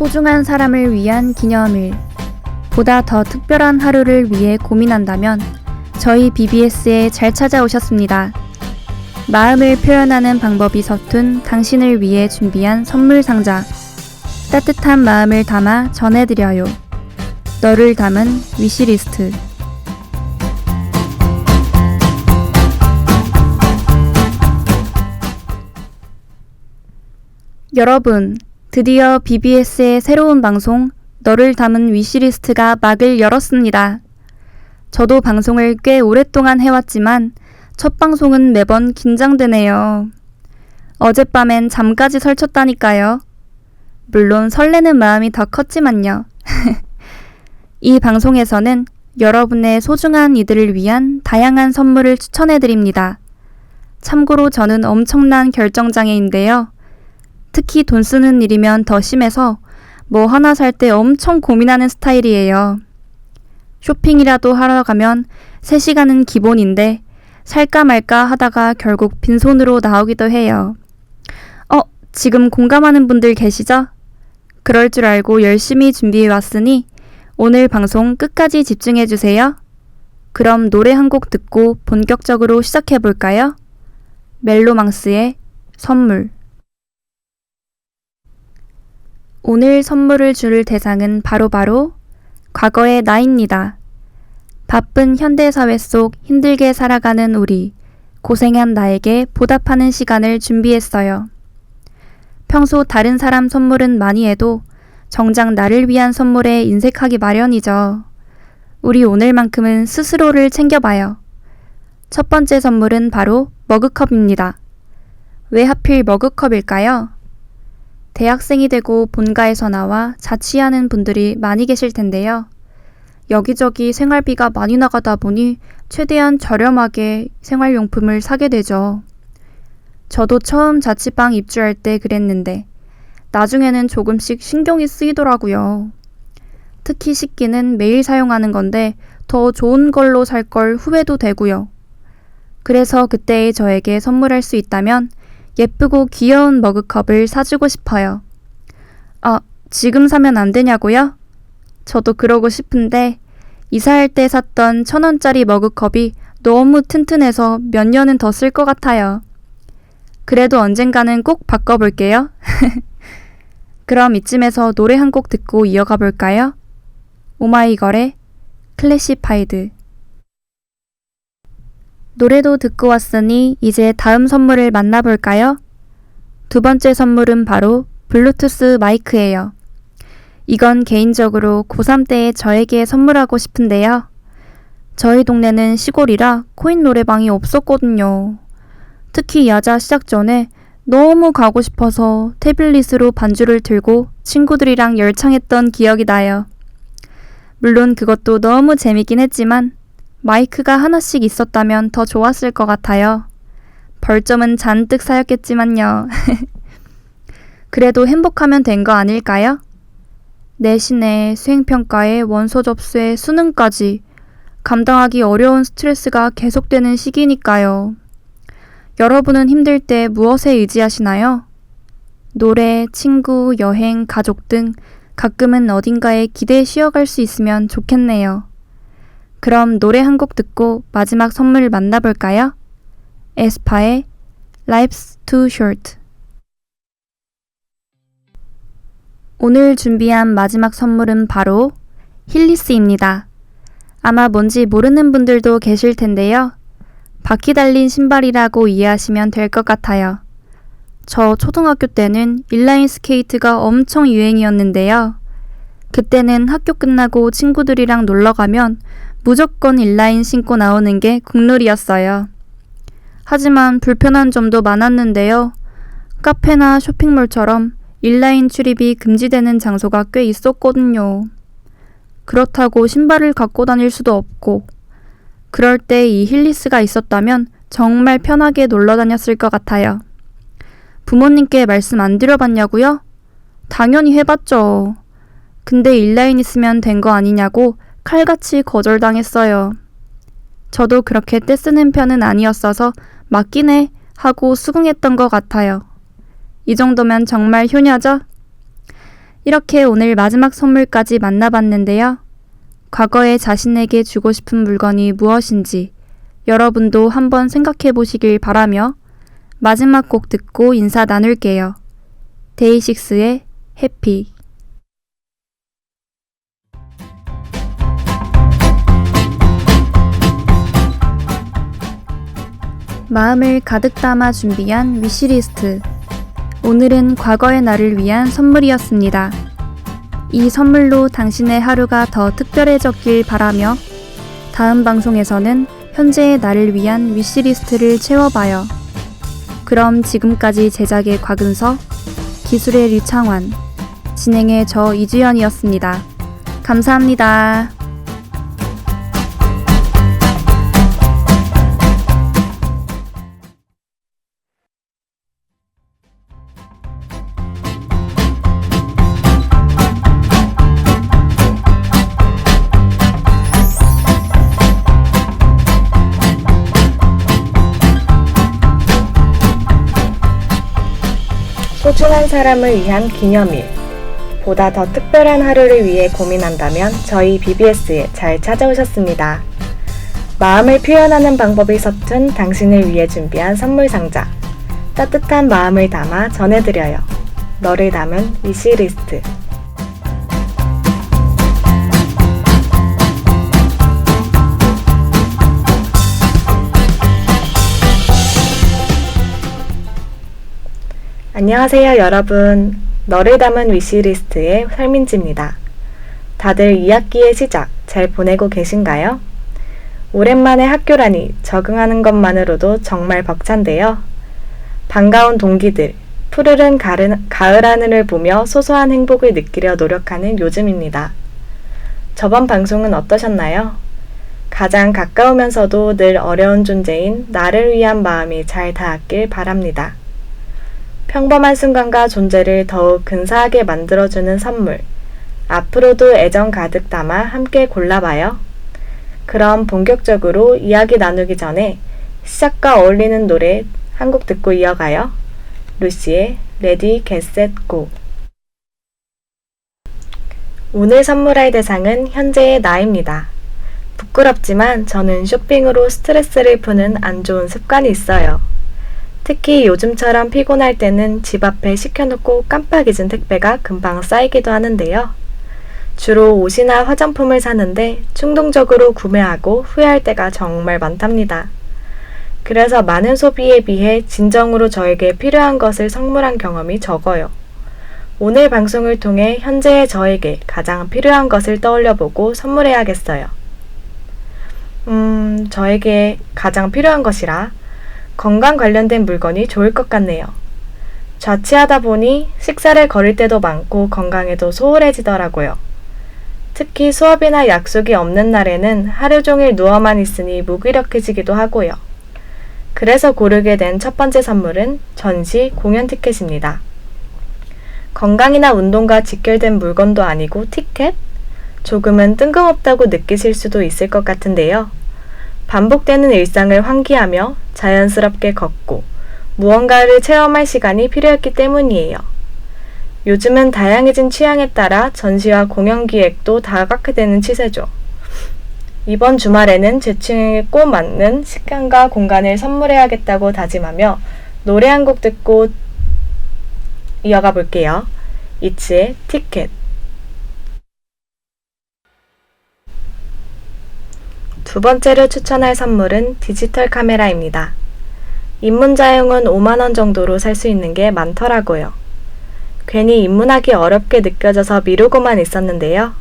소중한 사람을 위한 기념일. 보다 더 특별한 하루를 위해 고민한다면 저희 BBS에 잘 찾아오셨습니다. 마음을 표현하는 방법이 서툰 당신을 위해 준비한 선물 상자. 따뜻한 마음을 담아 전해드려요. 너를 담은 위시리스트. 여러분, 드디어 BBS의 새로운 방송 너를 담은 위시리스트가 막을 열었습니다. 저도 방송을 꽤 오랫동안 해왔지만 첫 방송은 매번 긴장되네요. 어젯밤엔 잠까지 설쳤다니까요. 물론 설레는 마음이 더 컸지만요. 이 방송에서는 여러분의 소중한 이들을 위한 다양한 선물을 추천해드립니다. 참고로 저는 엄청난 결정장애인데요. 특히 돈 쓰는 일이면 더 심해서 뭐 하나 살 때 엄청 고민하는 스타일이에요. 쇼핑이라도 하러 가면 3시간은 기본인데 살까 말까 하다가 결국 빈손으로 나오기도 해요. 지금 공감하는 분들 계시죠? 그럴 줄 알고 열심히 준비해 왔으니 오늘 방송 끝까지 집중해 주세요. 그럼 노래 한 곡 듣고 본격적으로 시작해 볼까요? 멜로망스의 선물. 오늘 선물을 줄 대상은 바로 과거의 나입니다. 바쁜 현대사회 속 힘들게 살아가는 우리, 고생한 나에게 보답하는 시간을 준비했어요. 평소 다른 사람 선물은 많이 해도 정작 나를 위한 선물에 인색하기 마련이죠. 우리 오늘만큼은 스스로를 챙겨봐요. 첫 번째 선물은 바로 머그컵입니다. 왜 하필 머그컵일까요? 대학생이 되고 본가에서 나와 자취하는 분들이 많이 계실 텐데요. 여기저기 생활비가 많이 나가다 보니 최대한 저렴하게 생활용품을 사게 되죠. 저도 처음 자취방 입주할 때 그랬는데 나중에는 조금씩 신경이 쓰이더라고요. 특히 식기는 매일 사용하는 건데 더 좋은 걸로 살 걸 후회도 되고요. 그래서 그때의 저에게 선물할 수 있다면 예쁘고 귀여운 머그컵을 사주고 싶어요. 지금 사면 안 되냐고요? 저도 그러고 싶은데 이사할 때 샀던 1,000원짜리 머그컵이 너무 튼튼해서 몇 년은 더 쓸 것 같아요. 그래도 언젠가는 꼭 바꿔볼게요. 그럼 이쯤에서 노래 한 곡 듣고 이어가 볼까요? 오마이걸의 클래시파이드. 노래도 듣고 왔으니 이제 다음 선물을 만나볼까요? 두 번째 선물은 바로 블루투스 마이크예요. 이건 개인적으로 고3 때의 저에게 선물하고 싶은데요. 저희 동네는 시골이라 코인 노래방이 없었거든요. 특히 야자 시작 전에 너무 가고 싶어서 태블릿으로 반주를 틀고 친구들이랑 열창했던 기억이 나요. 물론 그것도 너무 재밌긴 했지만 마이크가 하나씩 있었다면 더 좋았을 것 같아요. 벌점은 잔뜩 쌓였겠지만요. 그래도 행복하면 된 거 아닐까요? 내신에 수행평가에 원서 접수에 수능까지 감당하기 어려운 스트레스가 계속되는 시기니까요. 여러분은 힘들 때 무엇에 의지하시나요? 노래, 친구, 여행, 가족 등 가끔은 어딘가에 기대에 쉬어갈 수 있으면 좋겠네요. 그럼 노래 한 곡 듣고 마지막 선물 만나볼까요? 에스파의 Life's Too Short. 오늘 준비한 마지막 선물은 바로 힐리스입니다. 아마 뭔지 모르는 분들도 계실 텐데요. 바퀴 달린 신발이라고 이해하시면 될 것 같아요. 저 초등학교 때는 인라인 스케이트가 엄청 유행이었는데요. 그때는 학교 끝나고 친구들이랑 놀러 가면 무조건 인라인 신고 나오는 게 국룰이었어요. 하지만 불편한 점도 많았는데요. 카페나 쇼핑몰처럼 인라인 출입이 금지되는 장소가 꽤 있었거든요. 그렇다고 신발을 갖고 다닐 수도 없고, 그럴 때 이 힐리스가 있었다면 정말 편하게 놀러 다녔을 것 같아요. 부모님께 말씀 안 드려봤냐고요? 당연히 해봤죠. 근데 인라인 있으면 된 거 아니냐고 칼같이 거절당했어요. 저도 그렇게 떼쓰는 편은 아니었어서 맞긴 해 하고 수긍했던 것 같아요. 이 정도면 정말 효녀죠? 이렇게 오늘 마지막 선물까지 만나봤는데요. 과거에 자신에게 주고 싶은 물건이 무엇인지 여러분도 한번 생각해 보시길 바라며 마지막 곡 듣고 인사 나눌게요. 데이식스의 해피. 마음을 가득 담아 준비한 위시리스트. 오늘은 과거의 나를 위한 선물이었습니다. 이 선물로 당신의 하루가 더 특별해졌길 바라며 다음 방송에서는 현재의 나를 위한 위시리스트를 채워봐요. 그럼 지금까지 제작의 곽은서, 기술의 류창환, 진행의 저 이주연이었습니다. 감사합니다. 소중한 사람을 위한 기념일, 보다 더 특별한 하루를 위해 고민한다면 저희 BBS에 잘 찾아오셨습니다. 마음을 표현하는 방법이 서툰 당신을 위해 준비한 선물 상자, 따뜻한 마음을 담아 전해드려요. 너를 담은 위시리스트. 안녕하세요 여러분. 너를 담은 위시리스트의 설민지입니다. 다들 2학기의 시작 잘 보내고 계신가요? 오랜만에 학교라니 적응하는 것만으로도 정말 벅찬데요. 반가운 동기들, 푸르른 가을 하늘을 보며 소소한 행복을 느끼려 노력하는 요즘입니다. 저번 방송은 어떠셨나요? 가장 가까우면서도 늘 어려운 존재인 나를 위한 마음이 잘 닿았길 바랍니다. 평범한 순간과 존재를 더욱 근사하게 만들어주는 선물, 앞으로도 애정 가득 담아 함께 골라봐요. 그럼 본격적으로 이야기 나누기 전에 시작과 어울리는 노래 한 곡 듣고 이어가요. 루시의 레디 겟셋 고. 오늘 선물할 대상은 현재의 나입니다. 부끄럽지만 저는 쇼핑으로 스트레스를 푸는 안 좋은 습관이 있어요. 특히 요즘처럼 피곤할 때는 집 앞에 시켜놓고 깜빡 잊은 택배가 금방 쌓이기도 하는데요. 주로 옷이나 화장품을 사는데 충동적으로 구매하고 후회할 때가 정말 많답니다. 그래서 많은 소비에 비해 진정으로 저에게 필요한 것을 선물한 경험이 적어요. 오늘 방송을 통해 현재의 저에게 가장 필요한 것을 떠올려보고 선물해야겠어요. 저에게 가장 필요한 것이라 건강 관련된 물건이 좋을 것 같네요. 자취하다 보니 식사를 거릴 때도 많고 건강에도 소홀해지더라고요. 특히 수업이나 약속이 없는 날에는 하루 종일 누워만 있으니 무기력해지기도 하고요. 그래서 고르게 된 첫 번째 선물은 전시 공연 티켓입니다. 건강이나 운동과 직결된 물건도 아니고 티켓? 조금은 뜬금없다고 느끼실 수도 있을 것 같은데요. 반복되는 일상을 환기하며 자연스럽게 걷고 무언가를 체험할 시간이 필요했기 때문이에요. 요즘은 다양해진 취향에 따라 전시와 공연 기획도 다각화되는 추세죠. 이번 주말에는 제 취향에 꼭 맞는 시간과 공간을 선물해야겠다고 다짐하며 노래 한 곡 듣고 이어가 볼게요. 이츠의 티켓. 두 번째로 추천할 선물은 디지털 카메라입니다. 입문자용은 5만원 정도로 살 수 있는 게 많더라고요. 괜히 입문하기 어렵게 느껴져서 미루고만 있었는데요.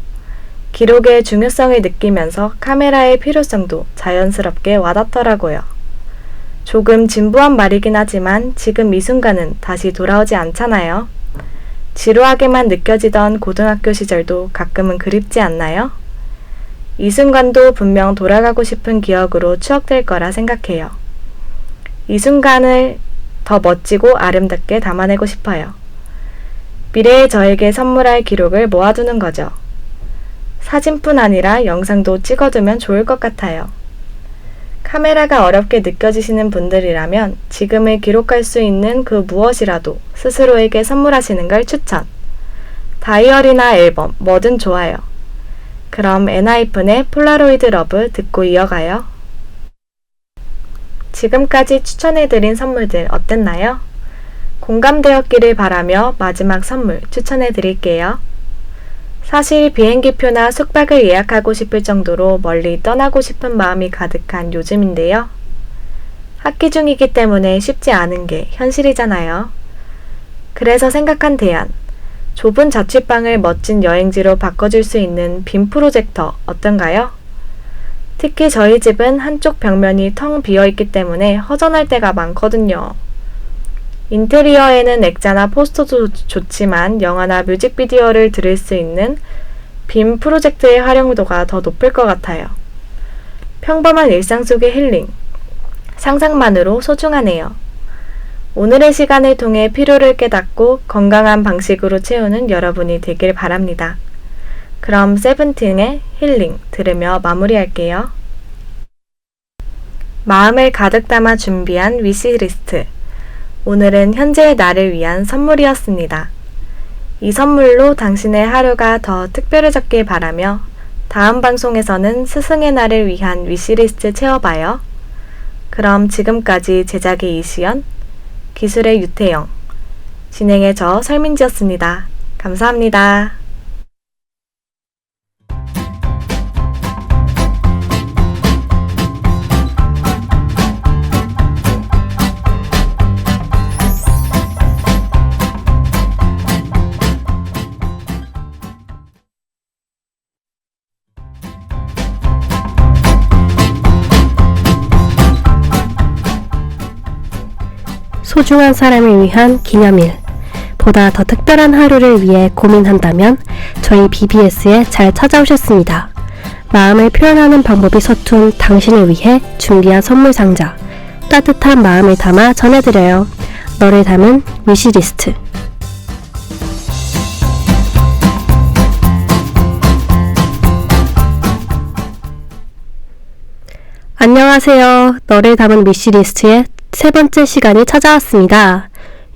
기록의 중요성을 느끼면서 카메라의 필요성도 자연스럽게 와닿더라고요. 조금 진부한 말이긴 하지만 지금 이 순간은 다시 돌아오지 않잖아요. 지루하게만 느껴지던 고등학교 시절도 가끔은 그립지 않나요? 이 순간도 분명 돌아가고 싶은 기억으로 추억될 거라 생각해요. 이 순간을 더 멋지고 아름답게 담아내고 싶어요. 미래의 저에게 선물할 기록을 모아두는 거죠. 사진뿐 아니라 영상도 찍어두면 좋을 것 같아요. 카메라가 어렵게 느껴지시는 분들이라면 지금을 기록할 수 있는 그 무엇이라도 스스로에게 선물하시는 걸 추천. 다이어리나 앨범, 뭐든 좋아요. 그럼 엔하이픈의 폴라로이드 러브 듣고 이어가요. 지금까지 추천해드린 선물들 어땠나요? 공감되었기를 바라며 마지막 선물 추천해드릴게요. 사실 비행기표나 숙박을 예약하고 싶을 정도로 멀리 떠나고 싶은 마음이 가득한 요즘인데요. 학기 중이기 때문에 쉽지 않은 게 현실이잖아요. 그래서 생각한 대안, 좁은 자취방을 멋진 여행지로 바꿔줄 수 있는 빔 프로젝터 어떤가요? 특히 저희 집은 한쪽 벽면이 텅 비어있기 때문에 허전할 때가 많거든요. 인테리어에는 액자나 포스터도 좋지만 영화나 뮤직비디오를 들을 수 있는 빔 프로젝트의 활용도가 더 높을 것 같아요. 평범한 일상 속의 힐링, 상상만으로 소중하네요. 오늘의 시간을 통해 피로를 깨닫고 건강한 방식으로 채우는 여러분이 되길 바랍니다. 그럼 세븐틴의 힐링 들으며 마무리할게요. 마음을 가득 담아 준비한 위시리스트. 오늘은 현재의 나를 위한 선물이었습니다. 이 선물로 당신의 하루가 더 특별해졌길 바라며 다음 방송에서는 스승의 날을 위한 위시리스트 채워봐요. 그럼 지금까지 제작의 이시연, 기술의 유태영, 진행의 저 설민지였습니다. 감사합니다. 소중한 사람을 위한 기념일. 보다 더 특별한 하루를 위해 고민한다면 저희 BBS에 잘 찾아오셨습니다. 마음을 표현하는 방법이 서툰 당신을 위해 준비한 선물 상자. 따뜻한 마음을 담아 전해드려요. 너를 담은 위시리스트. 안녕하세요. 너를 담은 위시리스트의 세 번째 시간이 찾아왔습니다.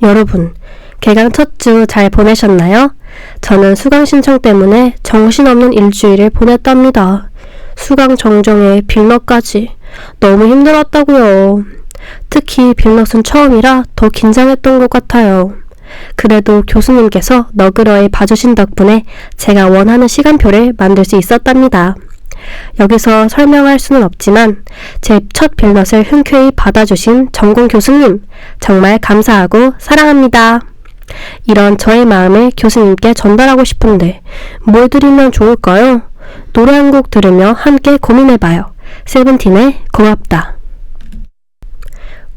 여러분, 개강 첫 주 잘 보내셨나요? 저는 수강 신청 때문에 정신없는 일주일을 보냈답니다. 수강 정정에 빌넛까지 너무 힘들었다고요. 특히 빌넛은 처음이라 더 긴장했던 것 같아요. 그래도 교수님께서 너그러이 봐주신 덕분에 제가 원하는 시간표를 만들 수 있었답니다. 여기서 설명할 수는 없지만 제 첫 빌넛을 흔쾌히 받아주신 전공 교수님 정말 감사하고 사랑합니다. 이런 저의 마음을 교수님께 전달하고 싶은데 뭘 드리면 좋을까요? 노래 한 곡 들으며 함께 고민해봐요. 세븐틴의 고맙다.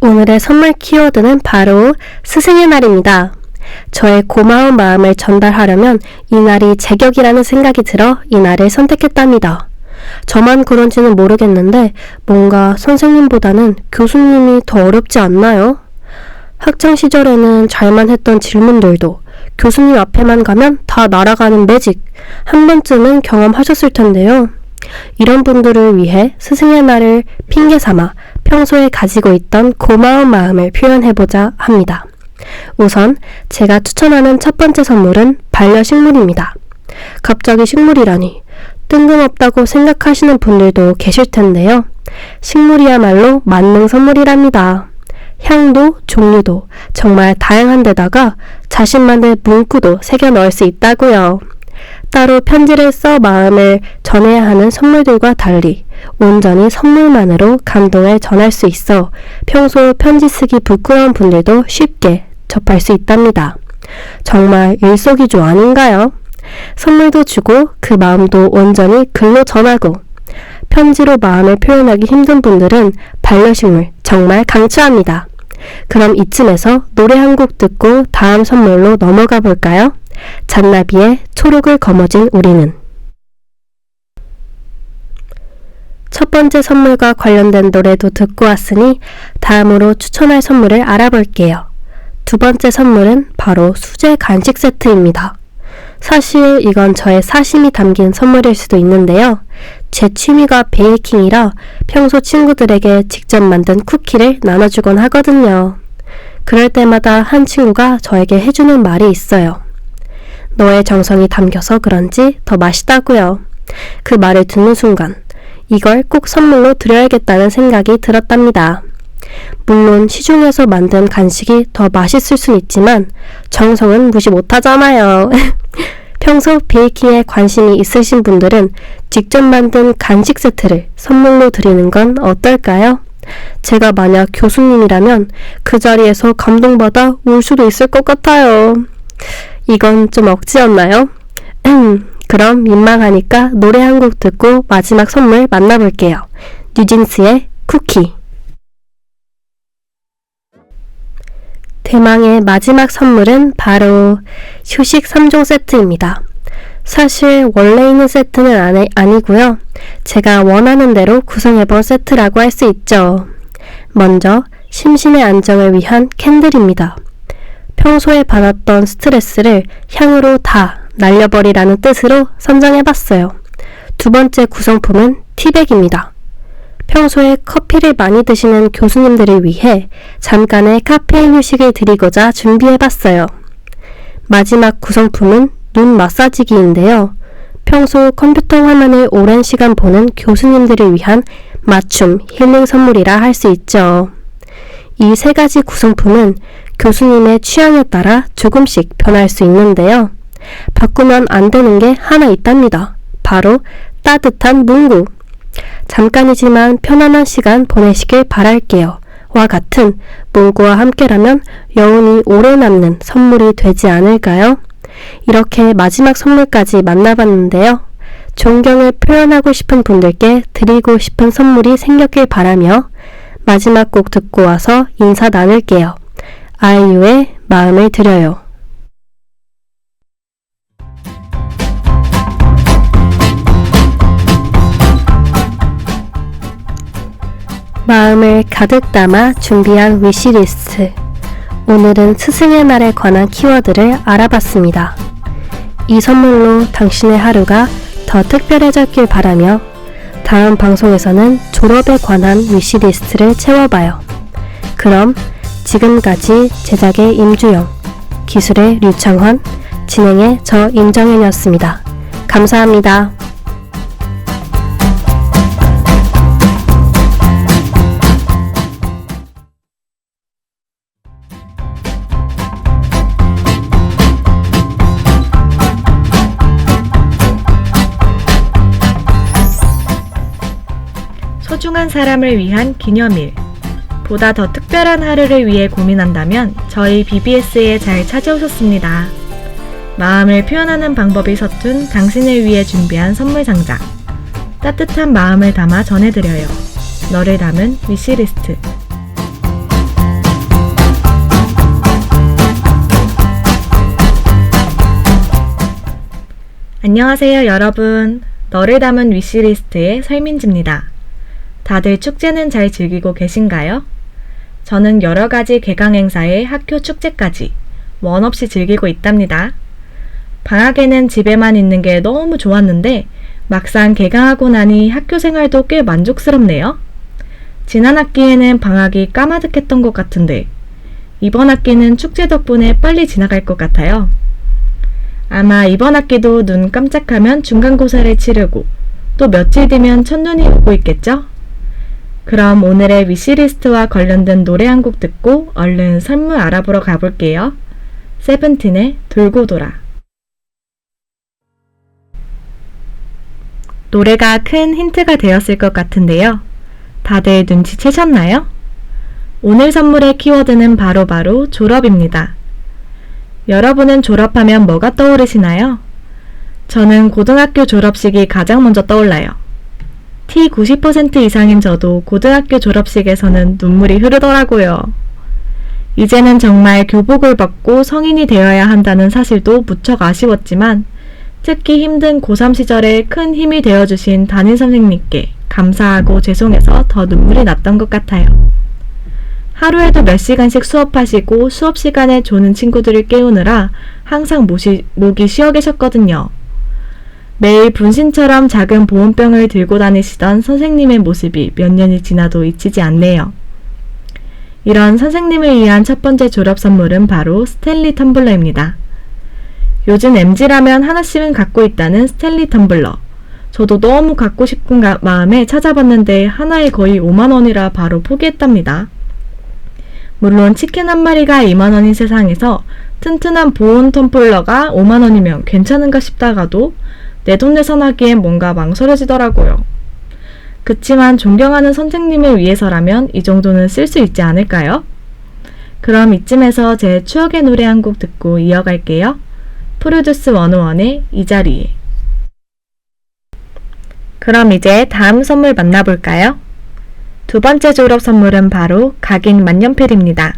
오늘의 선물 키워드는 바로 스승의 날입니다. 저의 고마운 마음을 전달하려면 이 날이 제격이라는 생각이 들어 이 날을 선택했답니다. 저만 그런지는 모르겠는데 뭔가 선생님보다는 교수님이 더 어렵지 않나요? 학창시절에는 잘만 했던 질문들도 교수님 앞에만 가면 다 날아가는 매직 한 번쯤은 경험하셨을 텐데요. 이런 분들을 위해 스승의 날을 핑계삼아 평소에 가지고 있던 고마운 마음을 표현해보자 합니다. 우선 제가 추천하는 첫 번째 선물은 반려식물입니다. 갑자기 식물이라니 뜬금없다고 생각하시는 분들도 계실 텐데요. 식물이야말로 만능 선물이랍니다. 향도 종류도 정말 다양한 데다가 자신만의 문구도 새겨 넣을 수 있다고요. 따로 편지를 써 마음을 전해야 하는 선물들과 달리 온전히 선물만으로 감동을 전할 수 있어 평소 편지 쓰기 부끄러운 분들도 쉽게 접할 수 있답니다. 정말 일석이조 아닌가요? 선물도 주고 그 마음도 온전히 글로 전하고 편지로 마음을 표현하기 힘든 분들은 반려식물 정말 강추합니다. 그럼 이쯤에서 노래 한 곡 듣고 다음 선물로 넘어가 볼까요? 잔나비의 초록을 거머쥔 우리는. 첫 번째 선물과 관련된 노래도 듣고 왔으니 다음으로 추천할 선물을 알아볼게요. 두 번째 선물은 바로 수제 간식 세트입니다. 사실 이건 저의 사심이 담긴 선물일 수도 있는데요. 제 취미가 베이킹이라 평소 친구들에게 직접 만든 쿠키를 나눠주곤 하거든요. 그럴 때마다 한 친구가 저에게 해주는 말이 있어요. 너의 정성이 담겨서 그런지 더 맛있다고요. 그 말을 듣는 순간 이걸 꼭 선물로 드려야겠다는 생각이 들었답니다. 물론 시중에서 만든 간식이 더 맛있을 순 있지만 정성은 무시 못하잖아요. 평소 베이킹에 관심이 있으신 분들은 직접 만든 간식 세트를 선물로 드리는 건 어떨까요? 제가 만약 교수님이라면 그 자리에서 감동받아 울 수도 있을 것 같아요. 이건 좀 억지였나요? 그럼 민망하니까 노래 한 곡 듣고 마지막 선물 만나볼게요. 뉴진스의 쿠키. 대망의 마지막 선물은 바로 휴식 3종 세트입니다. 사실 원래 있는 세트는 아니고요. 제가 원하는 대로 구성해본 세트라고 할 수 있죠. 먼저 심신의 안정을 위한 캔들입니다. 평소에 받았던 스트레스를 향으로 다 날려버리라는 뜻으로 선정해봤어요. 두 번째 구성품은 티백입니다. 평소에 커피를 많이 드시는 교수님들을 위해 잠깐의 카페인 휴식을 드리고자 준비해봤어요. 마지막 구성품은 눈 마사지기인데요. 평소 컴퓨터 화면을 오랜 시간 보는 교수님들을 위한 맞춤 힐링 선물이라 할 수 있죠. 이 세 가지 구성품은 교수님의 취향에 따라 조금씩 변할 수 있는데요. 바꾸면 안 되는 게 하나 있답니다. 바로 따뜻한 문구. 잠깐이지만 편안한 시간 보내시길 바랄게요. 와 같은 문구와 함께라면 영원히 오래 남는 선물이 되지 않을까요? 이렇게 마지막 선물까지 만나봤는데요. 존경을 표현하고 싶은 분들께 드리고 싶은 선물이 생겼길 바라며 마지막 곡 듣고 와서 인사 나눌게요. 아이유의 마음을 드려요. 마음을 가득 담아 준비한 위시리스트. 오늘은 스승의 날에 관한 키워드를 알아봤습니다. 이 선물로 당신의 하루가 더 특별해졌길 바라며 다음 방송에서는 졸업에 관한 위시리스트를 채워봐요. 그럼 지금까지 제작의 임주영, 기술의 류창헌, 진행의 저 임정현이었습니다. 감사합니다. 소중한 사람을 위한 기념일. 보다 더 특별한 하루를 위해 고민한다면 저희 BBS에 잘 찾아오셨습니다. 마음을 표현하는 방법이 서툰 당신을 위해 준비한 선물 상자. 따뜻한 마음을 담아 전해드려요. 너를 담은 위시리스트. 안녕하세요 여러분. 너를 담은 위시리스트의 설민지입니다. 다들 축제는 잘 즐기고 계신가요? 저는 여러가지 개강 행사에 학교 축제까지 원 없이 즐기고 있답니다. 방학에는 집에만 있는 게 너무 좋았는데 막상 개강하고 나니 학교 생활도 꽤 만족스럽네요. 지난 학기에는 방학이 까마득했던 것 같은데 이번 학기는 축제 덕분에 빨리 지나갈 것 같아요. 아마 이번 학기도 눈 깜짝하면 중간고사를 치르고 또 며칠 뒤면 첫눈이 오고 있겠죠? 그럼 오늘의 위시리스트와 관련된 노래 한 곡 듣고 얼른 선물 알아보러 가볼게요. 세븐틴의 돌고 돌아. 노래가 큰 힌트가 되었을 것 같은데요. 다들 눈치채셨나요? 오늘 선물의 키워드는 바로 졸업입니다. 여러분은 졸업하면 뭐가 떠오르시나요? 저는 고등학교 졸업식이 가장 먼저 떠올라요. T 90% 이상인 저도 고등학교 졸업식에서는 눈물이 흐르더라고요. 이제는 정말 교복을 벗고 성인이 되어야 한다는 사실도 무척 아쉬웠지만 특히 힘든 고3 시절에 큰 힘이 되어주신 담임선생님께 감사하고 죄송해서 더 눈물이 났던 것 같아요. 하루에도 몇 시간씩 수업하시고 수업 시간에 조는 친구들을 깨우느라 항상 목이 쉬어 계셨거든요. 매일 분신처럼 작은 보온병을 들고 다니시던 선생님의 모습이 몇 년이 지나도 잊히지 않네요. 이런 선생님을 위한 첫 번째 졸업 선물은 바로 스탠리 텀블러입니다. 요즘 MZ라면 하나씩은 갖고 있다는 스탠리 텀블러. 저도 너무 갖고 싶은 마음에 찾아봤는데 하나에 거의 5만 원이라 바로 포기했답니다. 물론 치킨 한 마리가 2만 원인 세상에서 튼튼한 보온 텀블러가 5만 원이면 괜찮은가 싶다가도 내돈내산하기엔 뭔가 망설여지더라고요. 그치만 존경하는 선생님을 위해서라면 이 정도는 쓸 수 있지 않을까요? 그럼 이쯤에서 제 추억의 노래 한 곡 듣고 이어갈게요. 프로듀스 101의 이 자리에. 그럼 이제 다음 선물 만나볼까요? 두 번째 졸업 선물은 바로 각인 만년필입니다.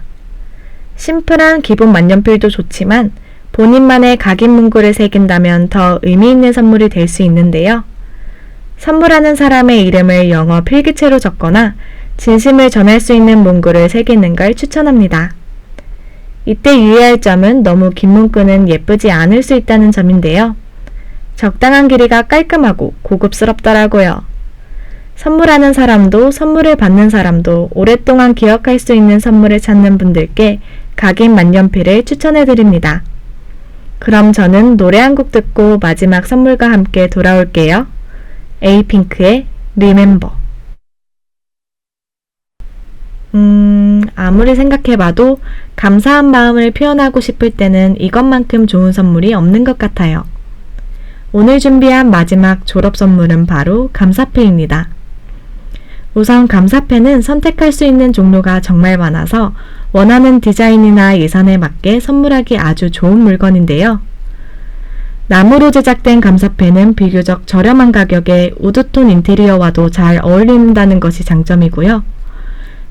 심플한 기본 만년필도 좋지만 본인만의 각인 문구를 새긴다면 더 의미 있는 선물이 될 수 있는데요. 선물하는 사람의 이름을 영어 필기체로 적거나 진심을 전할 수 있는 문구를 새기는 걸 추천합니다. 이때 유의할 점은 너무 긴 문구는 예쁘지 않을 수 있다는 점인데요. 적당한 길이가 깔끔하고 고급스럽더라고요. 선물하는 사람도 선물을 받는 사람도 오랫동안 기억할 수 있는 선물을 찾는 분들께 각인 만년필을 추천해드립니다. 그럼 저는 노래 한 곡 듣고 마지막 선물과 함께 돌아올게요. 에이핑크의 Remember. 아무리 생각해봐도 감사한 마음을 표현하고 싶을 때는 이것만큼 좋은 선물이 없는 것 같아요. 오늘 준비한 마지막 졸업 선물은 바로 감사패입니다. 우선 감사패는 선택할 수 있는 종류가 정말 많아서 원하는 디자인이나 예산에 맞게 선물하기 아주 좋은 물건인데요. 나무로 제작된 감사패는 비교적 저렴한 가격에 우드톤 인테리어와도 잘 어울린다는 것이 장점이고요.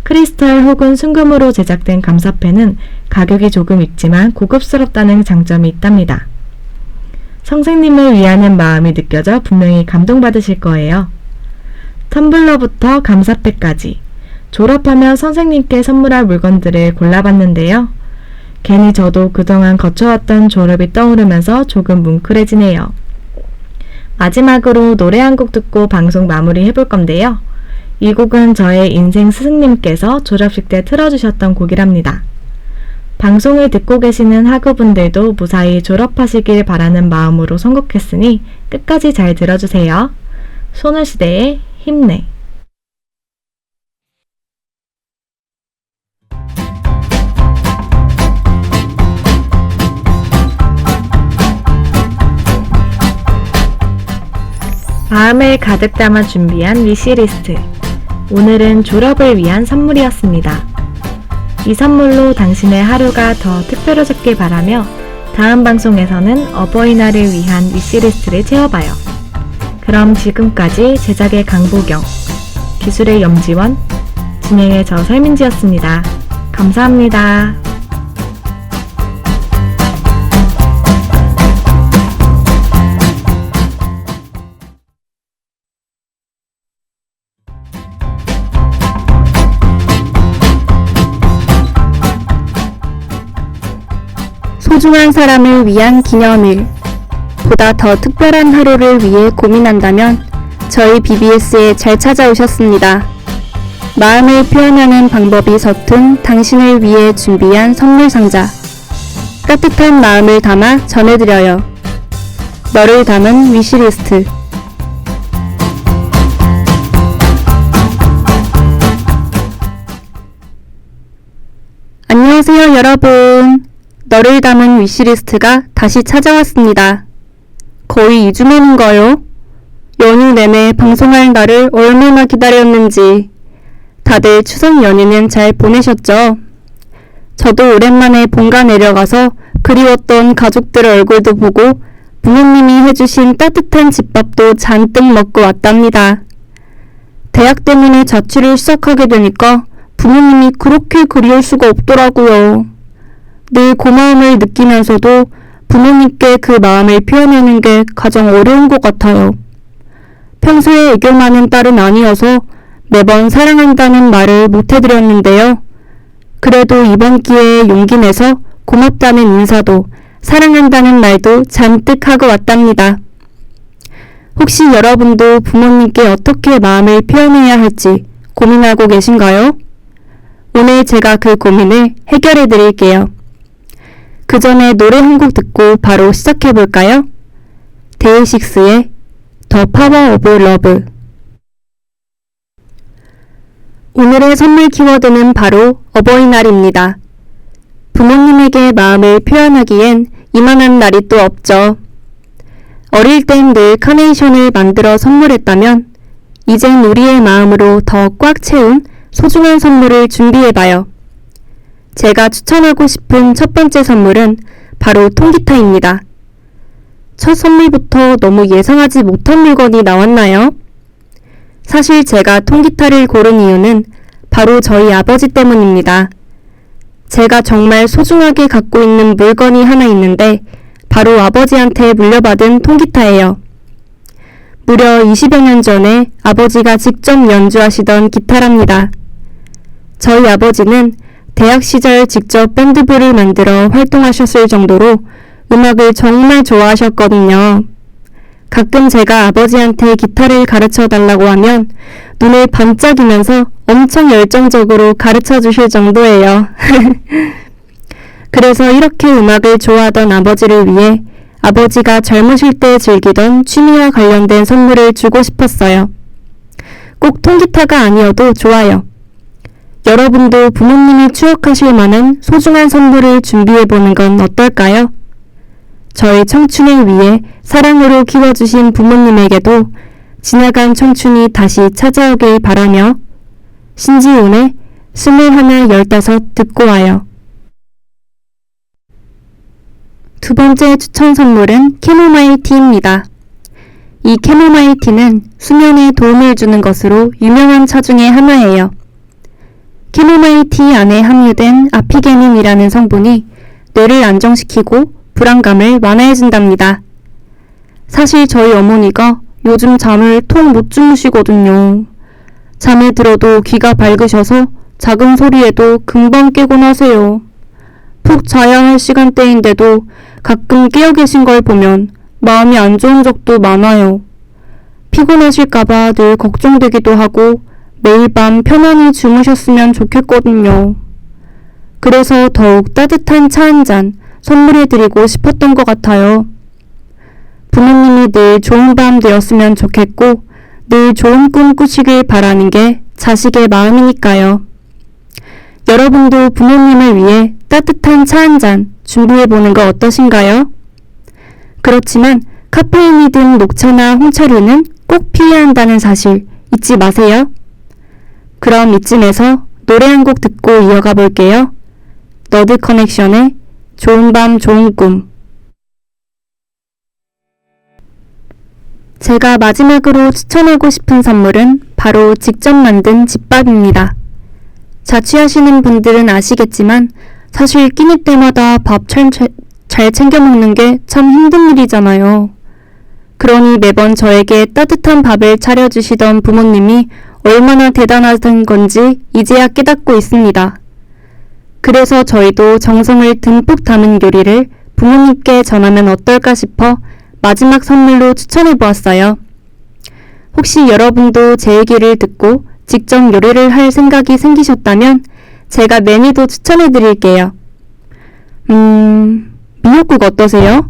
크리스탈 혹은 순금으로 제작된 감사패는 가격이 조금 있지만 고급스럽다는 장점이 있답니다. 선생님을 위하는 마음이 느껴져 분명히 감동받으실 거예요. 텀블러부터 감사패까지 졸업하면 선생님께 선물할 물건들을 골라봤는데요. 괜히 저도 그동안 거쳐왔던 졸업이 떠오르면서 조금 뭉클해지네요. 마지막으로 노래 한 곡 듣고 방송 마무리 해볼 건데요. 이 곡은 저의 인생 스승님께서 졸업식 때 틀어주셨던 곡이랍니다. 방송을 듣고 계시는 학우분들도 무사히 졸업하시길 바라는 마음으로 선곡했으니 끝까지 잘 들어주세요. 소녀시대의 힘내. 마음을 가득 담아 준비한 위시리스트. 오늘은 졸업을 위한 선물이었습니다. 이 선물로 당신의 하루가 더 특별해졌길 바라며 다음 방송에서는 어버이날을 위한 위시리스트를 채워봐요. 그럼 지금까지 제작의 강보경, 기술의 염지원, 진행의 저 설민지였습니다. 감사합니다. 소중한 사람을 위한 기념일, 보다 더 특별한 하루를 위해 고민한다면 저희 BBS에 잘 찾아오셨습니다. 마음을 표현하는 방법이 서툰 당신을 위해 준비한 선물 상자. 따뜻한 마음을 담아 전해드려요. 너를 담은 위시리스트. 안녕하세요, 여러분. 너를 담은 위시리스트가 다시 찾아왔습니다. 거의 2주 만인가요? 연휴 내내 방송할 날을 얼마나 기다렸는지. 다들 추석 연휴는 잘 보내셨죠? 저도 오랜만에 본가 내려가서 그리웠던 가족들 얼굴도 보고 부모님이 해주신 따뜻한 집밥도 잔뜩 먹고 왔답니다. 대학 때문에 자취를 시작하게 되니까 부모님이 그렇게 그리울 수가 없더라고요. 늘 고마움을 느끼면서도 부모님께 그 마음을 표현하는 게 가장 어려운 것 같아요. 평소에 애교 많은 딸은 아니어서 매번 사랑한다는 말을 못 해드렸는데요. 그래도 이번 기회에 용기 내서 고맙다는 인사도 사랑한다는 말도 잔뜩 하고 왔답니다. 혹시 여러분도 부모님께 어떻게 마음을 표현해야 할지 고민하고 계신가요? 오늘 제가 그 고민을 해결해 드릴게요. 그 전에 노래 한 곡 듣고 바로 시작해볼까요? 데이식스의 The Power of Love. 오늘의 선물 키워드는 바로 어버이날입니다. 부모님에게 마음을 표현하기엔 이만한 날이 또 없죠. 어릴 땐 늘 카네이션을 만들어 선물했다면 이젠 우리의 마음으로 더 꽉 채운 소중한 선물을 준비해봐요. 제가 추천하고 싶은 첫 번째 선물은 바로 통기타입니다. 첫 선물부터 너무 예상하지 못한 물건이 나왔나요? 사실 제가 통기타를 고른 이유는 바로 저희 아버지 때문입니다. 제가 정말 소중하게 갖고 있는 물건이 하나 있는데 바로 아버지한테 물려받은 통기타예요. 무려 20여 년 전에 아버지가 직접 연주하시던 기타랍니다. 저희 아버지는 대학 시절 직접 밴드부를 만들어 활동하셨을 정도로 음악을 정말 좋아하셨거든요. 가끔 제가 아버지한테 기타를 가르쳐 달라고 하면 눈을 반짝이면서 엄청 열정적으로 가르쳐 주실 정도예요. 그래서 이렇게 음악을 좋아하던 아버지를 위해 아버지가 젊으실 때 즐기던 취미와 관련된 선물을 주고 싶었어요. 꼭 통기타가 아니어도 좋아요. 여러분도 부모님이 추억하실 만한 소중한 선물을 준비해보는 건 어떨까요? 저의 청춘을 위해 사랑으로 키워주신 부모님에게도 지나간 청춘이 다시 찾아오길 바라며 신지훈의 21, 15 듣고 와요. 두 번째 추천 선물은 캐모마일 티입니다. 이 캐모마일 티는 수면에 도움을 주는 것으로 유명한 차 중에 하나예요. 캐모마일 티 안에 함유된 아피게닌이라는 성분이 뇌를 안정시키고 불안감을 완화해준답니다. 사실 저희 어머니가 요즘 잠을 통 못 주무시거든요. 잠에 들어도 귀가 밝으셔서 작은 소리에도 금방 깨곤 하세요. 푹 자야 할 시간대인데도 가끔 깨어 계신 걸 보면 마음이 안 좋은 적도 많아요. 피곤하실까봐 늘 걱정되기도 하고 매일 밤 편안히 주무셨으면 좋겠거든요. 그래서 더욱 따뜻한 차 한 잔 선물해드리고 싶었던 것 같아요. 부모님이 늘 좋은 밤 되었으면 좋겠고 늘 좋은 꿈 꾸시길 바라는 게 자식의 마음이니까요. 여러분도 부모님을 위해 따뜻한 차 한 잔 준비해보는 거 어떠신가요? 그렇지만 카페인이 든 녹차나 홍차류는 꼭 피해야 한다는 사실 잊지 마세요. 그럼 이쯤에서 노래 한 곡 듣고 이어가 볼게요. 너드 커넥션의 좋은 밤 좋은 꿈. 제가 마지막으로 추천하고 싶은 선물은 바로 직접 만든 집밥입니다. 자취하시는 분들은 아시겠지만 사실 끼니 때마다 밥 잘 챙겨 먹는 게 참 힘든 일이잖아요. 그러니 매번 저에게 따뜻한 밥을 차려주시던 부모님이 얼마나 대단하신 건지 이제야 깨닫고 있습니다. 그래서 저희도 정성을 듬뿍 담은 요리를 부모님께 전하면 어떨까 싶어 마지막 선물로 추천해보았어요. 혹시 여러분도 제 얘기를 듣고 직접 요리를 할 생각이 생기셨다면 제가 메뉴도 추천해드릴게요. 미역국 어떠세요?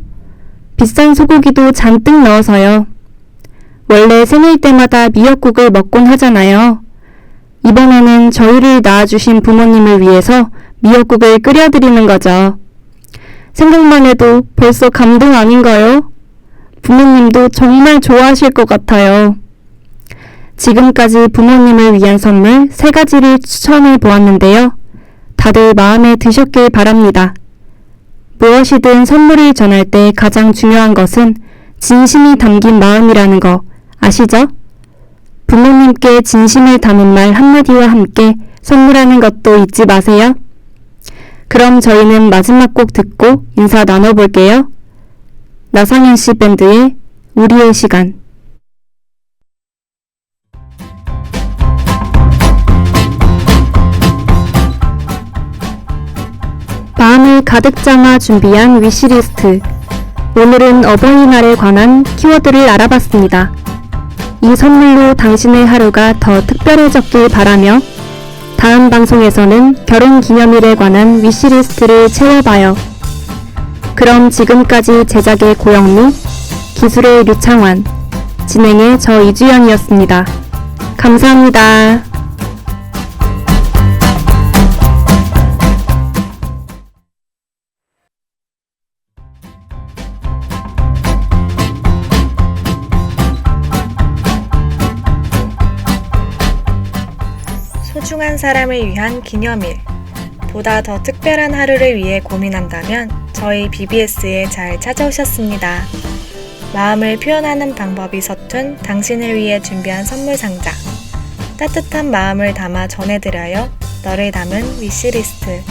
비싼 소고기도 잔뜩 넣어서요. 원래 생일 때마다 미역국을 먹곤 하잖아요. 이번에는 저희를 낳아주신 부모님을 위해서 미역국을 끓여드리는 거죠. 생각만 해도 벌써 감동 아닌가요? 부모님도 정말 좋아하실 것 같아요. 지금까지 부모님을 위한 선물 3가지를 추천해 보았는데요. 다들 마음에 드셨길 바랍니다. 무엇이든 선물을 전할 때 가장 중요한 것은 진심이 담긴 마음이라는 거 아시죠? 부모님께 진심을 담은 말 한마디와 함께 선물하는 것도 잊지 마세요. 그럼 저희는 마지막 곡 듣고 인사 나눠볼게요. 나상현 씨 밴드의 우리의 시간. 마음을 가득 담아 준비한 위시리스트. 오늘은 어버이날에 관한 키워드를 알아봤습니다. 이 선물로 당신의 하루가 더 특별해졌길 바라며 다음 방송에서는 결혼 기념일에 관한 위시리스트를 채워봐요. 그럼 지금까지 제작의 고영미, 기술의 류창환, 진행의 저 이주연이었습니다. 감사합니다. 소중한 사람을 위한 기념일. 보다 더 특별한 하루를 위해 고민한다면 저희 BBS에 잘 찾아오셨습니다. 마음을 표현하는 방법이 서툰 당신을 위해 준비한 선물 상자. 따뜻한 마음을 담아 전해드려요. 너를 담은 위시리스트.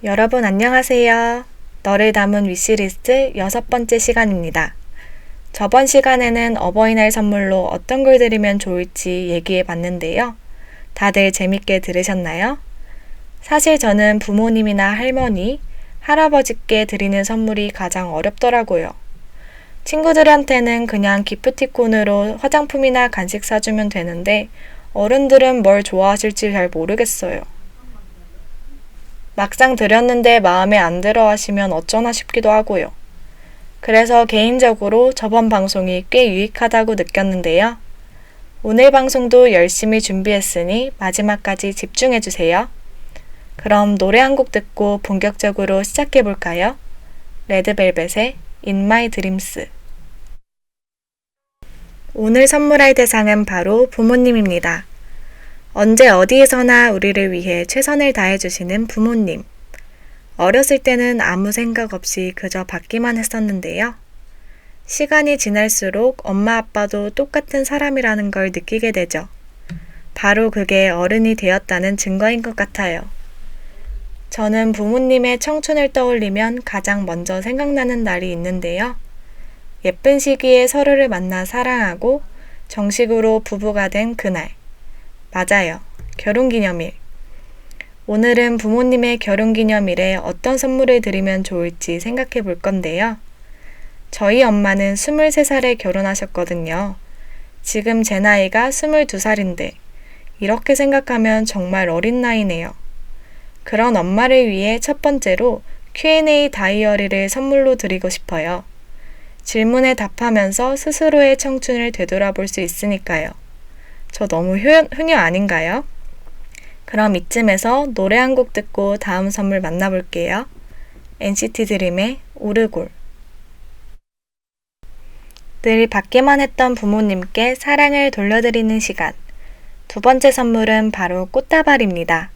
여러분 안녕하세요. 너를 담은 위시리스트 6번째 시간입니다. 저번 시간에는 어버이날 선물로 어떤 걸 드리면 좋을지 얘기해 봤는데요. 다들 재밌게 들으셨나요? 사실 저는 부모님이나 할머니, 할아버지께 드리는 선물이 가장 어렵더라고요. 친구들한테는 그냥 기프티콘으로 화장품이나 간식 사주면 되는데 어른들은 뭘 좋아하실지 잘 모르겠어요. 막상 드렸는데 마음에 안 들어 하시면 어쩌나 싶기도 하고요. 그래서 개인적으로 저번 방송이 꽤 유익하다고 느꼈는데요. 오늘 방송도 열심히 준비했으니 마지막까지 집중해주세요. 그럼 노래 한 곡 듣고 본격적으로 시작해볼까요? 레드벨벳의 In My Dreams. 오늘 선물할 대상은 바로 부모님입니다. 언제 어디에서나 우리를 위해 최선을 다해주시는 부모님. 어렸을 때는 아무 생각 없이 그저 받기만 했었는데요. 시간이 지날수록 엄마 아빠도 똑같은 사람이라는 걸 느끼게 되죠. 바로 그게 어른이 되었다는 증거인 것 같아요. 저는 부모님의 청춘을 떠올리면 가장 먼저 생각나는 날이 있는데요. 예쁜 시기에 서로를 만나 사랑하고 정식으로 부부가 된 그날. 맞아요. 결혼기념일. 오늘은 부모님의 결혼기념일에 어떤 선물을 드리면 좋을지 생각해 볼 건데요. 저희 엄마는 23살에 결혼하셨거든요. 지금 제 나이가 22살인데 이렇게 생각하면 정말 어린 나이네요. 그런 엄마를 위해 첫 번째로 Q&A 다이어리를 선물로 드리고 싶어요. 질문에 답하면서 스스로의 청춘을 되돌아볼 수 있으니까요. 저 너무 효녀 아닌가요? 그럼 이쯤에서 노래 한 곡 듣고 다음 선물 만나볼게요. NCT 드림의 오르골. 늘 받기만 했던 부모님께 사랑을 돌려드리는 시간. 두 번째 선물은 바로 꽃다발입니다.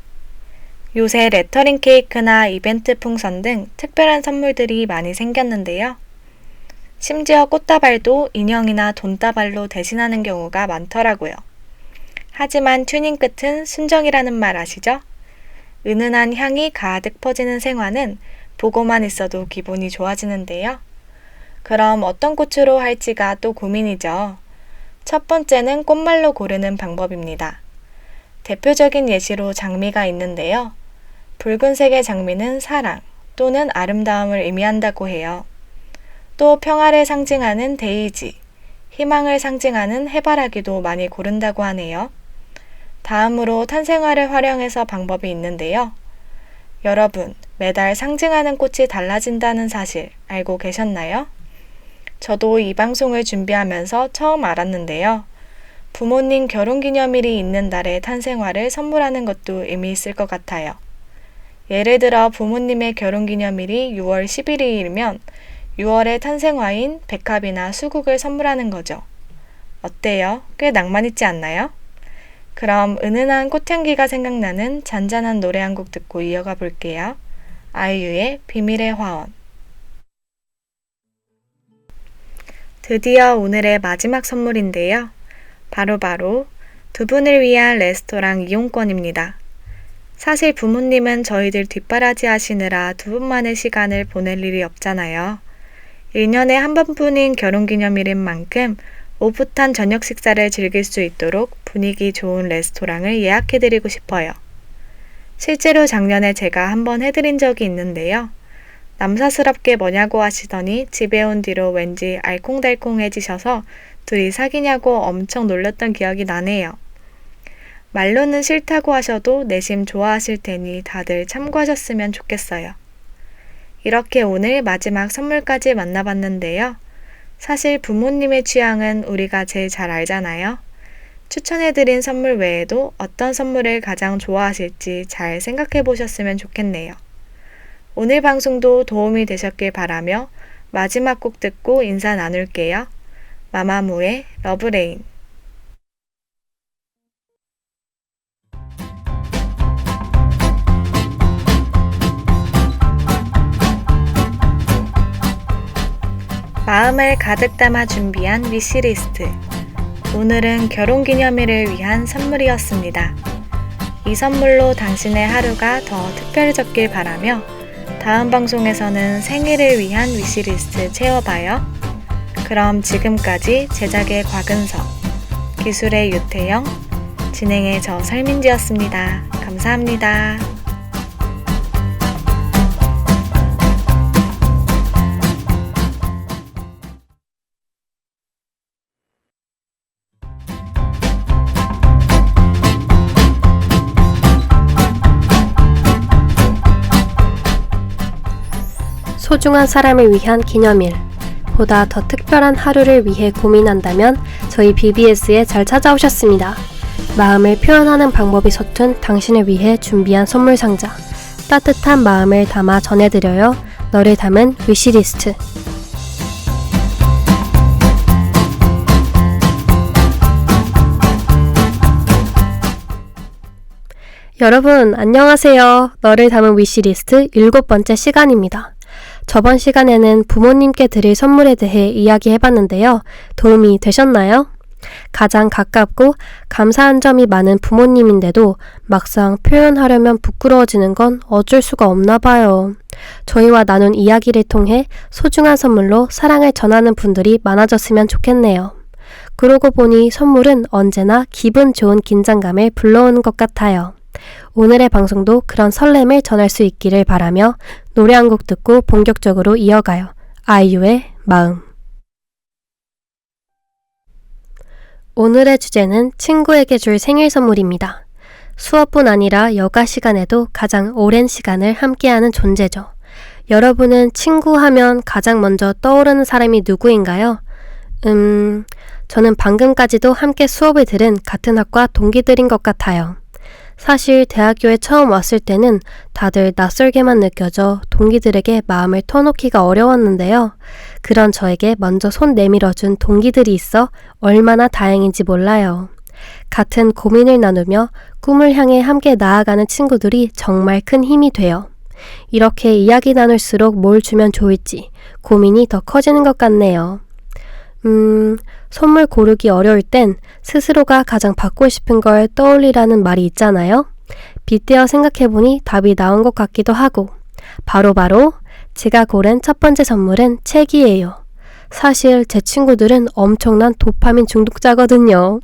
요새 레터링 케이크나 이벤트 풍선 등 특별한 선물들이 많이 생겼는데요. 심지어 꽃다발도 인형이나 돈다발로 대신하는 경우가 많더라고요. 하지만 튜닝 끝은 순정이라는 말 아시죠? 은은한 향이 가득 퍼지는 생화는 보고만 있어도 기분이 좋아지는데요. 그럼 어떤 꽃으로 할지가 또 고민이죠. 첫 번째는 꽃말로 고르는 방법입니다. 대표적인 예시로 장미가 있는데요. 붉은색의 장미는 사랑 또는 아름다움을 의미한다고 해요. 또 평화를 상징하는 데이지, 희망을 상징하는 해바라기도 많이 고른다고 하네요. 다음으로 탄생화를 활용해서 방법이 있는데요. 여러분, 매달 상징하는 꽃이 달라진다는 사실 알고 계셨나요? 저도 이 방송을 준비하면서 처음 알았는데요. 부모님 결혼기념일이 있는 날에 탄생화를 선물하는 것도 의미 있을 것 같아요. 예를 들어 부모님의 결혼기념일이 6월 11일이면 6월의 탄생화인 백합이나 수국을 선물하는 거죠. 어때요? 꽤 낭만 있지 않나요? 그럼 은은한 꽃향기가 생각나는 잔잔한 노래 한 곡 듣고 이어가 볼게요. 아이유의 비밀의 화원. 드디어 오늘의 마지막 선물인데요. 바로 두 분을 위한 레스토랑 이용권입니다. 사실 부모님은 저희들 뒷바라지 하시느라 두 분만의 시간을 보낼 일이 없잖아요. 1년에 한 번뿐인 결혼기념일인 만큼 오붓한 저녁 식사를 즐길 수 있도록 분위기 좋은 레스토랑을 예약해드리고 싶어요. 실제로 작년에 제가 한번 해드린 적이 있는데요. 남사스럽게 뭐냐고 하시더니 집에 온 뒤로 왠지 알콩달콩해지셔서 둘이 사귀냐고 엄청 놀렸던 기억이 나네요. 말로는 싫다고 하셔도 내심 좋아하실 테니 다들 참고하셨으면 좋겠어요. 이렇게 오늘 마지막 선물까지 만나봤는데요. 사실 부모님의 취향은 우리가 제일 잘 알잖아요. 추천해드린 선물 외에도 어떤 선물을 가장 좋아하실지 잘 생각해 보셨으면 좋겠네요. 오늘 방송도 도움이 되셨길 바라며 마지막 곡 듣고 인사 나눌게요. 마마무의 러브레인. 마음을 가득 담아 준비한 위시리스트. 오늘은 결혼기념일을 위한 선물이었습니다. 이 선물로 당신의 하루가 더 특별해졌길 바라며 다음 방송에서는 생일을 위한 위시리스트 채워봐요. 그럼 지금까지 제작의 곽은석, 기술의 유태영, 진행의 저 설민지였습니다. 감사합니다. 소중한 사람을 위한 기념일, 보다 더 특별한 하루를 위해 고민한다면 저희 BBS에 잘 찾아오셨습니다. 마음을 표현하는 방법이 서툰 당신을 위해 준비한 선물 상자, 따뜻한 마음을 담아 전해드려요. 너를 담은 위시리스트. 여러분 안녕하세요. 너를 담은 위시리스트 7번째 시간입니다. 저번 시간에는 부모님께 드릴 선물에 대해 이야기해봤는데요. 도움이 되셨나요? 가장 가깝고 감사한 점이 많은 부모님인데도 막상 표현하려면 부끄러워지는 건 어쩔 수가 없나 봐요. 저희와 나눈 이야기를 통해 소중한 선물로 사랑을 전하는 분들이 많아졌으면 좋겠네요. 그러고 보니 선물은 언제나 기분 좋은 긴장감을 불러오는 것 같아요. 오늘의 방송도 그런 설렘을 전할 수 있기를 바라며 노래 한 곡 듣고 본격적으로 이어가요. 아이유의 마음. 오늘의 주제는 친구에게 줄 생일 선물입니다. 수업뿐 아니라 여가 시간에도 가장 오랜 시간을 함께하는 존재죠. 여러분은 친구 하면 가장 먼저 떠오르는 사람이 누구인가요? 저는 방금까지도 함께 수업을 들은 같은 학과 동기들인 것 같아요. 사실 대학교에 처음 왔을 때는 다들 낯설게만 느껴져 동기들에게 마음을 터놓기가 어려웠는데요. 그런 저에게 먼저 손 내밀어준 동기들이 있어 얼마나 다행인지 몰라요. 같은 고민을 나누며 꿈을 향해 함께 나아가는 친구들이 정말 큰 힘이 돼요. 이렇게 이야기 나눌수록 뭘 주면 좋을지 고민이 더 커지는 것 같네요. 선물 고르기 어려울 땐 스스로가 가장 받고 싶은 걸 떠올리라는 말이 있잖아요. 빗대어 생각해보니 답이 나온 것 같기도 하고 바로 제가 고른 첫 번째 선물은 책이에요. 사실 제 친구들은 엄청난 도파민 중독자거든요.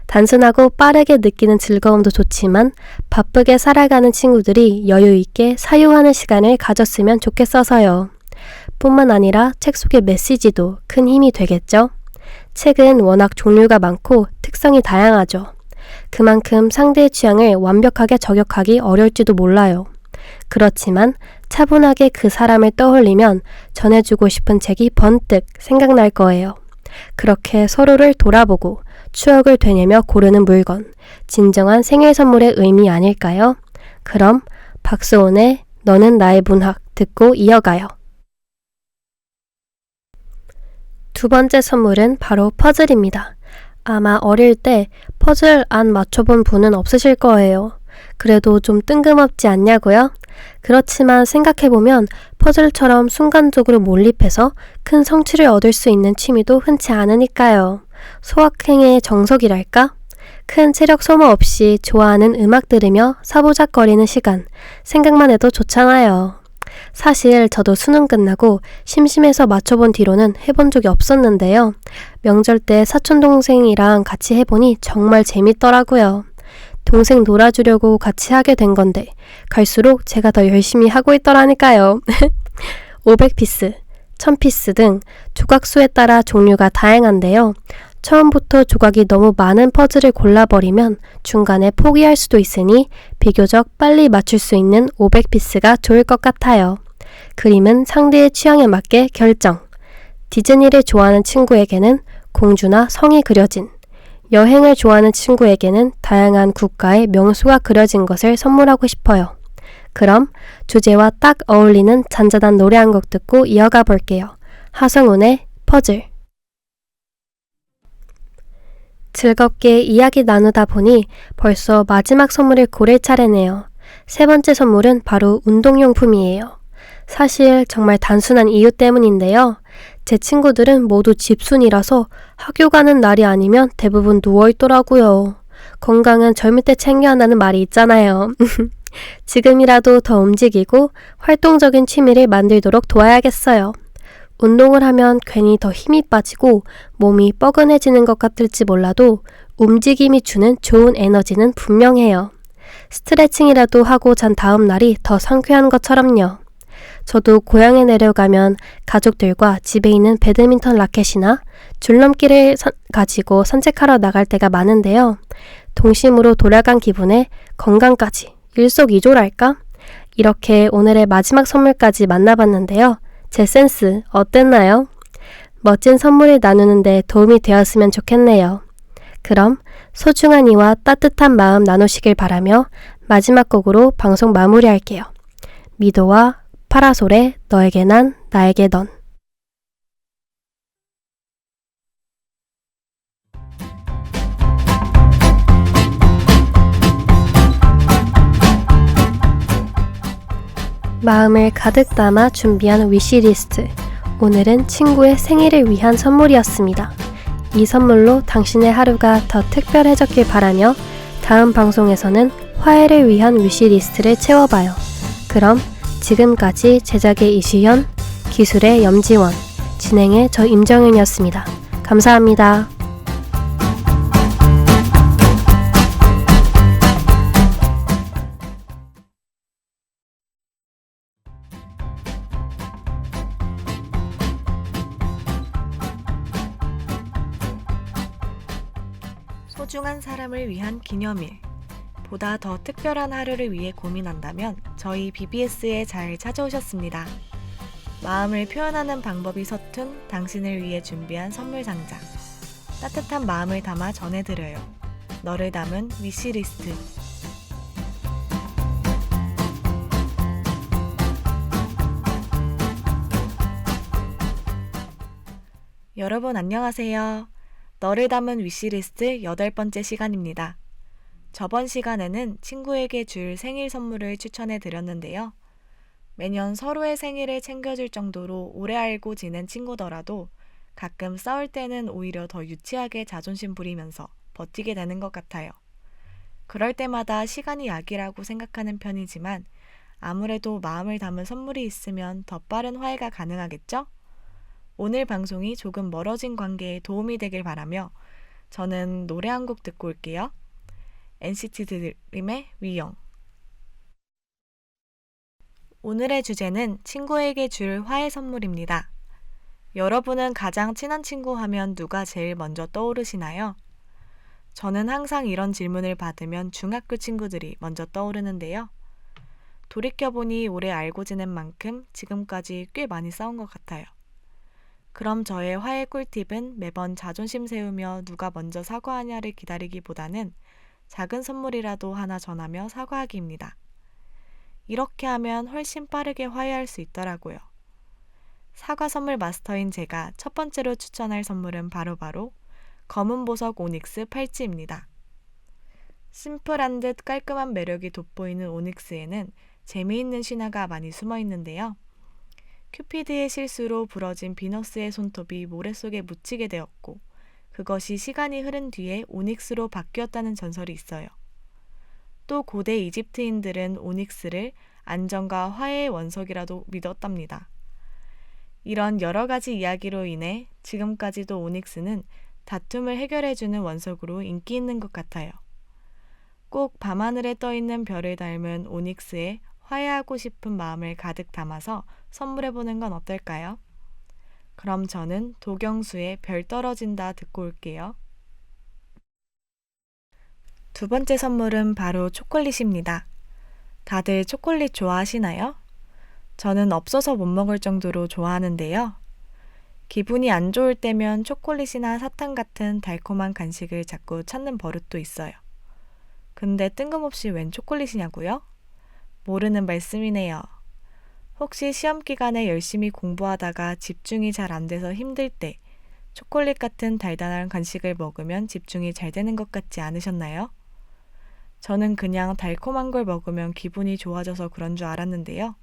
단순하고 빠르게 느끼는 즐거움도 좋지만 바쁘게 살아가는 친구들이 여유 있게 사유하는 시간을 가졌으면 좋겠어서요. 뿐만 아니라 책 속의 메시지도 큰 힘이 되겠죠. 책은 워낙 종류가 많고 특성이 다양하죠. 그만큼 상대의 취향을 완벽하게 저격하기 어려울지도 몰라요. 그렇지만 차분하게 그 사람을 떠올리면 전해주고 싶은 책이 번뜩 생각날 거예요. 그렇게 서로를 돌아보고 추억을 되뇌며 고르는 물건, 진정한 생일 선물의 의미 아닐까요? 그럼 박수온의 너는 나의 문학 듣고 이어가요. 두 번째 선물은 바로 퍼즐입니다. 아마 어릴 때 퍼즐 안 맞춰본 분은 없으실 거예요. 그래도 좀 뜬금없지 않냐고요? 그렇지만 생각해보면 퍼즐처럼 순간적으로 몰입해서 큰 성취를 얻을 수 있는 취미도 흔치 않으니까요. 소확행의 정석이랄까? 큰 체력 소모 없이 좋아하는 음악 들으며 사부작거리는 시간, 생각만 해도 좋잖아요. 사실 저도 수능 끝나고 심심해서 맞춰본 뒤로는 해본 적이 없었는데요. 명절 때 사촌동생이랑 같이 해보니 정말 재밌더라고요. 동생 놀아주려고 같이 하게 된 건데 갈수록 제가 더 열심히 하고 있더라니까요. 500피스, 1000피스 등 조각 수에 따라 종류가 다양한데요. 처음부터 조각이 너무 많은 퍼즐을 골라버리면 중간에 포기할 수도 있으니 비교적 빨리 맞출 수 있는 500피스가 좋을 것 같아요. 그림은 상대의 취향에 맞게 결정. 디즈니를 좋아하는 친구에게는 공주나 성이 그려진, 여행을 좋아하는 친구에게는 다양한 국가의 명소가 그려진 것을 선물하고 싶어요. 그럼 주제와 딱 어울리는 잔잔한 노래 한 곡 듣고 이어가 볼게요. 하성운의 퍼즐. 즐겁게 이야기 나누다 보니 벌써 마지막 선물을 고를 차례네요. 세 번째 선물은 바로 운동용품이에요. 사실 정말 단순한 이유 때문인데요. 제 친구들은 모두 집순이라서 학교 가는 날이 아니면 대부분 누워있더라고요. 건강은 젊을 때 챙겨야 한다는 말이 있잖아요. 지금이라도 더 움직이고 활동적인 취미를 만들도록 도와야겠어요. 운동을 하면 괜히 더 힘이 빠지고 몸이 뻐근해지는 것 같을지 몰라도 움직임이 주는 좋은 에너지는 분명해요. 스트레칭이라도 하고 잔 다음 날이 더 상쾌한 것처럼요. 저도 고향에 내려가면 가족들과 집에 있는 배드민턴 라켓이나 줄넘기를 가지고 산책하러 나갈 때가 많은데요. 동심으로 돌아간 기분에 건강까지 일석이조랄까? 이렇게 오늘의 마지막 선물까지 만나봤는데요. 제 센스 어땠나요? 멋진 선물을 나누는데 도움이 되었으면 좋겠네요. 그럼 소중한 이와 따뜻한 마음 나누시길 바라며 마지막 곡으로 방송 마무리할게요. 미도와 파라솔의 너에게 난 나에게 넌. 마음을 가득 담아 준비한 위시리스트. 오늘은 친구의 생일을 위한 선물이었습니다. 이 선물로 당신의 하루가 더 특별해졌길 바라며 다음 방송에서는 화해를 위한 위시리스트를 채워봐요. 그럼 지금까지 제작의 이시현, 기술의 염지원, 진행의 저 임정윤이었습니다. 감사합니다. 소중한 사람을 위한 기념일. 보다 더 특별한 하루를 위해 고민한다면 저희 BBS에 잘 찾아오셨습니다. 마음을 표현하는 방법이 서툰 당신을 위해 준비한 선물 상자. 따뜻한 마음을 담아 전해드려요. 너를 담은 위시리스트. 여러분 안녕하세요. 너를 담은 위시리스트 8번째 시간입니다. 저번 시간에는 친구에게 줄 생일 선물을 추천해 드렸는데요. 매년 서로의 생일을 챙겨줄 정도로 오래 알고 지낸 친구더라도 가끔 싸울 때는 오히려 더 유치하게 자존심 부리면서 버티게 되는 것 같아요. 그럴 때마다 시간이 약이라고 생각하는 편이지만 아무래도 마음을 담은 선물이 있으면 더 빠른 화해가 가능하겠죠? 오늘 방송이 조금 멀어진 관계에 도움이 되길 바라며 저는 노래 한 곡 듣고 올게요. NCT 드림의 위영. 오늘의 주제는 친구에게 줄 화해 선물입니다. 여러분은 가장 친한 친구 하면 누가 제일 먼저 떠오르시나요? 저는 항상 이런 질문을 받으면 중학교 친구들이 먼저 떠오르는데요. 돌이켜보니 오래 알고 지낸 만큼 지금까지 꽤 많이 싸운 것 같아요. 그럼 저의 화해 꿀팁은 매번 자존심 세우며 누가 먼저 사과하냐를 기다리기보다는 작은 선물이라도 하나 전하며 사과하기입니다. 이렇게 하면 훨씬 빠르게 화해할 수 있더라고요. 사과 선물 마스터인 제가 첫 번째로 추천할 선물은 바로 검은 보석 오닉스 팔찌입니다. 심플한 듯 깔끔한 매력이 돋보이는 오닉스에는 재미있는 신화가 많이 숨어 있는데요. 큐피드의 실수로 부러진 비너스의 손톱이 모래 속에 묻히게 되었고 그것이 시간이 흐른 뒤에 오닉스로 바뀌었다는 전설이 있어요. 또 고대 이집트인들은 오닉스를 안정과 화해의 원석이라도 믿었답니다. 이런 여러 가지 이야기로 인해 지금까지도 오닉스는 다툼을 해결해주는 원석으로 인기 있는 것 같아요. 꼭 밤하늘에 떠있는 별을 닮은 오닉스에 화해하고 싶은 마음을 가득 담아서 선물해보는 건 어떨까요? 그럼 저는 도경수의 별 떨어진다 듣고 올게요. 두 번째 선물은 바로 초콜릿입니다. 다들 초콜릿 좋아하시나요? 저는 없어서 못 먹을 정도로 좋아하는데요. 기분이 안 좋을 때면 초콜릿이나 사탕 같은 달콤한 간식을 자꾸 찾는 버릇도 있어요. 근데 뜬금없이 웬 초콜릿이냐고요? 모르는 말씀이네요. 혹시 시험 기간에 열심히 공부하다가 집중이 잘 안 돼서 힘들 때 초콜릿 같은 달달한 간식을 먹으면 집중이 잘 되는 것 같지 않으셨나요? 저는 그냥 달콤한 걸 먹으면 기분이 좋아져서 그런 줄 알았는데요.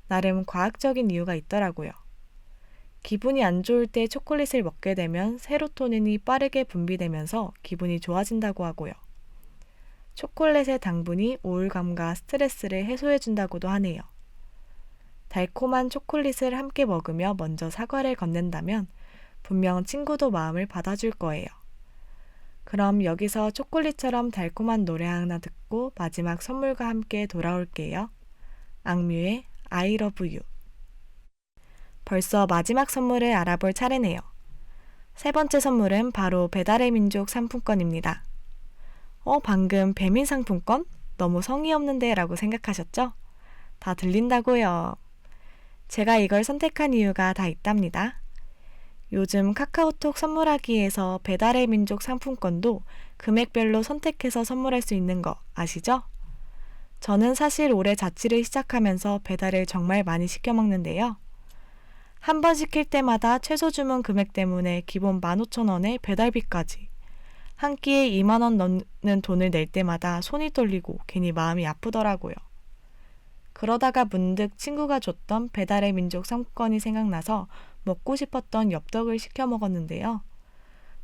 나름 과학적인 이유가 있더라고요. 기분이 안 좋을 때 초콜릿을 먹게 되면 세로토닌이 빠르게 분비되면서 기분이 좋아진다고 하고요. 초콜릿의 당분이 우울감과 스트레스를 해소해준다고도 하네요. 달콤한 초콜릿을 함께 먹으며 먼저 사과를 건넨다면 분명 친구도 마음을 받아줄 거예요. 그럼 여기서 초콜릿처럼 달콤한 노래 하나 듣고 마지막 선물과 함께 돌아올게요. 악뮤의 I love you. 벌써 마지막 선물을 알아볼 차례네요. 세 번째 선물은 바로 배달의 민족 상품권입니다. 방금 배민 상품권? 너무 성의 없는데 라고 생각하셨죠? 다 들린다고요. 제가 이걸 선택한 이유가 다 있답니다. 요즘 카카오톡 선물하기에서 배달의 민족 상품권도 금액별로 선택해서 선물할 수 있는 거 아시죠? 저는 사실 올해 자취를 시작하면서 배달을 정말 많이 시켜 먹는데요. 한 번 시킬 때마다 최소 주문 금액 때문에 기본 15,000원에 배달비까지 한 끼에 2만 원 넘는 돈을 낼 때마다 손이 떨리고 괜히 마음이 아프더라고요. 그러다가 문득 친구가 줬던 배달의 민족 상품권이 생각나서 먹고 싶었던 엽떡을 시켜 먹었는데요.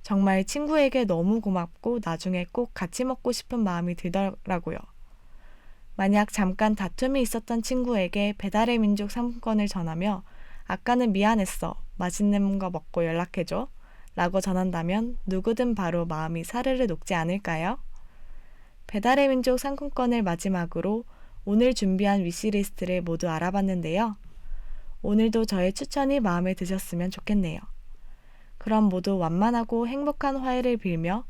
정말 친구에게 너무 고맙고 나중에 꼭 같이 먹고 싶은 마음이 들더라고요. 만약 잠깐 다툼이 있었던 친구에게 배달의 민족 상품권을 전하며 아까는 미안했어. 맛있는 거 먹고 연락해줘. 라고 전한다면 누구든 바로 마음이 사르르 녹지 않을까요? 배달의 민족 상품권을 마지막으로 오늘 준비한 위시리스트를 모두 알아봤는데요. 오늘도 저의 추천이 마음에 드셨으면 좋겠네요. 그럼 모두 완만하고 행복한 화해를 빌며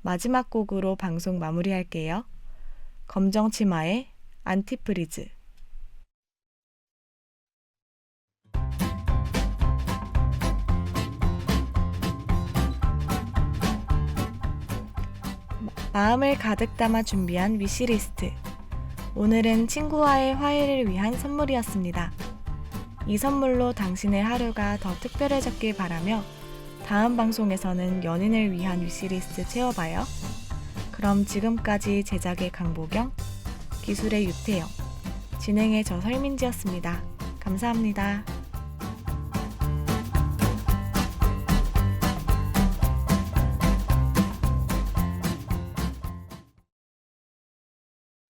마지막 곡으로 방송 마무리할게요. 검정치마의 안티프리즈. 마음을 가득 담아 준비한 위시리스트. 오늘은 친구와의 화해를 위한 선물이었습니다. 이 선물로 당신의 하루가 더 특별해졌길 바라며 다음 방송에서는 연인을 위한 위시리스트 채워봐요. 그럼 지금까지 제작의 강보경, 기술의 유태영, 진행의 저 설민지였습니다. 감사합니다.